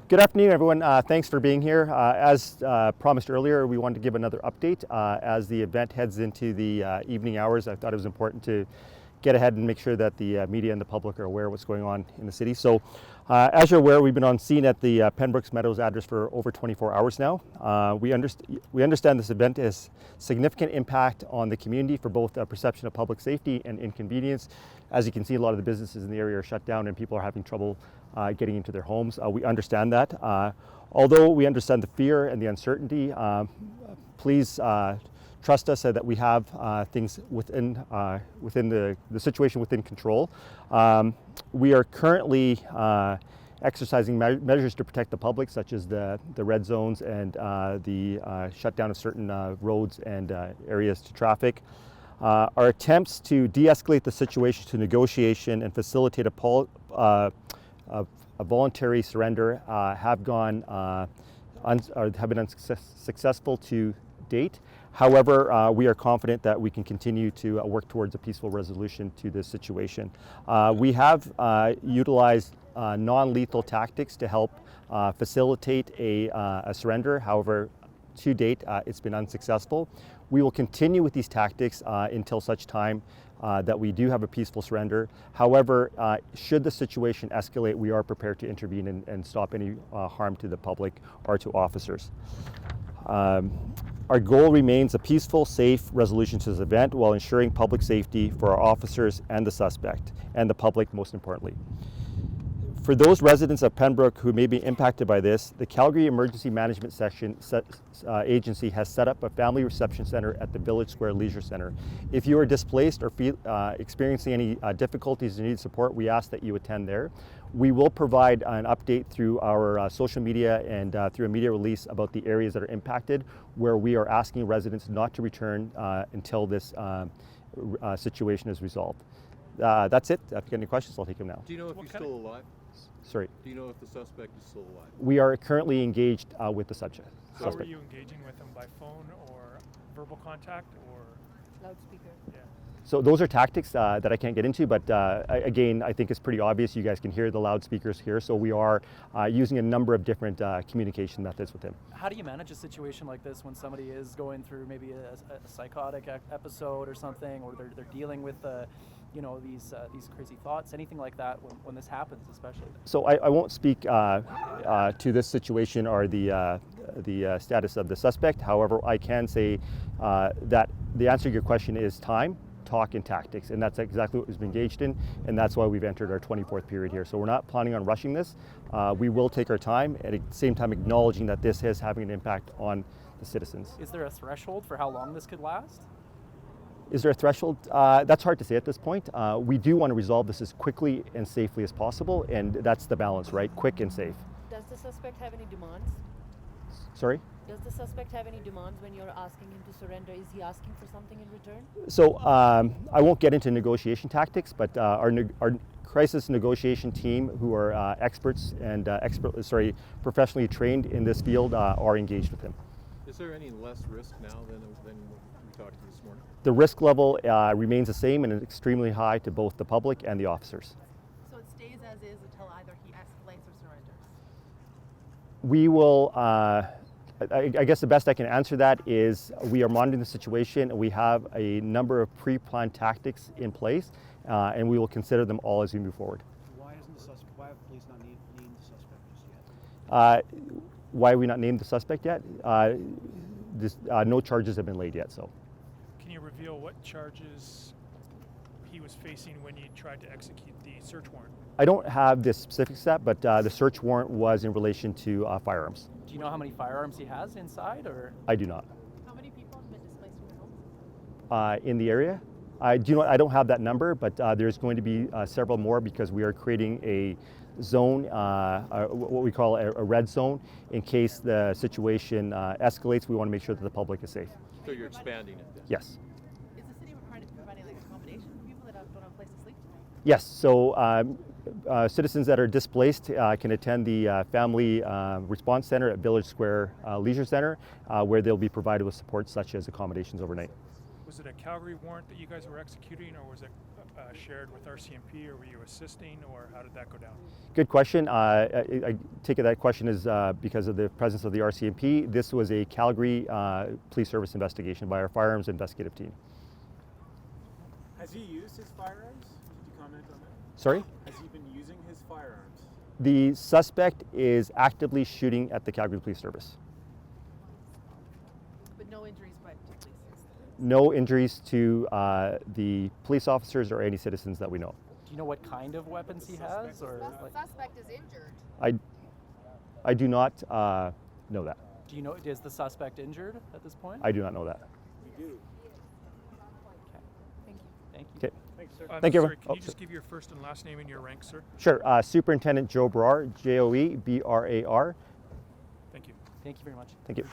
Good afternoon, everyone. Thanks for being here. As promised earlier, we wanted to give another update as the event heads into the evening hours. I thought it was important to get ahead and make sure that the media and the public are aware of what's going on in the city. So, as you're aware, we've been on scene at the Penbrooke Meadows address for over 24 hours now. We understand this event has significant impact on the community for both perception of public safety and inconvenience. As you can see, a lot of the businesses in the area are shut down and people are having trouble getting into their homes. We understand that. Although we understand the fear and the uncertainty, please trust us that we have things within the situation within control. We are currently exercising measures to protect the public, such as the red zones and the shutdown of certain roads and areas to traffic. Our attempts to de-escalate the situation to negotiation and facilitate a voluntary surrender have been unsuccessful to date. However, we are confident that we can continue to work towards a peaceful resolution to this situation. We have utilized non-lethal tactics to help facilitate a surrender. However, to date, it's been unsuccessful. We will continue with these tactics until such time that we do have a peaceful surrender. However, should the situation escalate, we are prepared to intervene and stop any harm to the public or to officers. Our goal remains a peaceful, safe resolution to this event while ensuring public safety for our officers and the suspect, and the public most importantly. For those residents of Penbrooke who may be impacted by this, the Calgary Emergency Management Agency has set up a family reception center at the Village Square Leisure Centre. If you are displaced or experiencing any difficulties and need support, we ask that you attend there. We will provide an update through our social media and through a media release about the areas that are impacted, where we are asking residents not to return until this situation is resolved. That's it. If you have any questions, I'll take them now. Do you know if he's still alive? Sorry. Do you know if the suspect is still alive? We are currently engaged with the subject. How are you engaging with him, by phone or verbal contact or loudspeaker? Yeah. So those are tactics that I can't get into, but again, I think it's pretty obvious. You guys can hear the loudspeakers here, so we are using a number of different communication methods with him. How do you manage a situation like this when somebody is going through maybe a psychotic episode or something, or they're dealing with these crazy thoughts, anything like that when this happens, especially? So I won't speak to this situation or the status of the suspect. However, I can say that the answer to your question is time, talk, and tactics, and that's exactly what we've been engaged in, and that's why we've entered our 24th period here. So we're not planning on rushing this. We will take our time, at the same time acknowledging that this is having an impact on the citizens. Is there a threshold for how long this could last? Is there a threshold? That's hard to say at this point. We do want to resolve this as quickly and safely as possible, and that's the balance, right? Quick and safe. Does the suspect have any demands? Sorry? Does the suspect have any demands when you're asking him to surrender? Is he asking for something in return? So I won't get into negotiation tactics, but our crisis negotiation team, who are experts and professionally trained in this field, are engaged with him. Is there any less risk now than we talked to this morning? The risk level remains the same and is extremely high to both the public and the officers. So it stays as is until either he escalates or surrenders? We will, I guess the best I can answer that is we are monitoring the situation. We have a number of pre-planned tactics in place, and we will consider them all as we move forward. Why have police not named the suspect just yet? Why have we not named the suspect yet? No charges have been laid yet, so. Can you reveal what charges he was facing when you tried to execute the search warrant? I don't have the specifics of that, but the search warrant was in relation to firearms. Do you know how many firearms he has inside, or? I do not. How many people have been displaced from their homes? In the area? I don't have that number, but there's going to be several more because we are creating a zone, what we call a red zone, in case the situation escalates. We want to make sure that the public is safe. So you're expanding it then? Yes. Is the city providing like accommodation for people that don't have a place to sleep? Yes. So citizens that are displaced can attend the Family Response Center at Village Square Leisure Centre, where they'll be provided with support such as accommodations overnight. Was it a Calgary warrant that you guys were executing, or was it shared with RCMP, or were you assisting, or how did that go down? Good question. I take it that question is because of the presence of the RCMP. This was a Calgary Police Service investigation by our Firearms investigative team. Has he used his firearms? Did you comment on that? Sorry? Has he been using his firearms? The suspect is actively shooting at the Calgary Police Service. But no injuries, but to police. No injuries to the police officers or any citizens that we know. Do you know what kind of weapons he has, or The like, suspect is injured. I do not know that. do you know, is the suspect injured at this point? I do not know that. We do. Thank you. Thank you. Okay. Thanks, sir. Thank you. Sorry, can Oh, you just give your first and last name and your rank, sir? Sure. Superintendent Joe Brar, Joebrar. Thank you. Thank you very much. Thank you.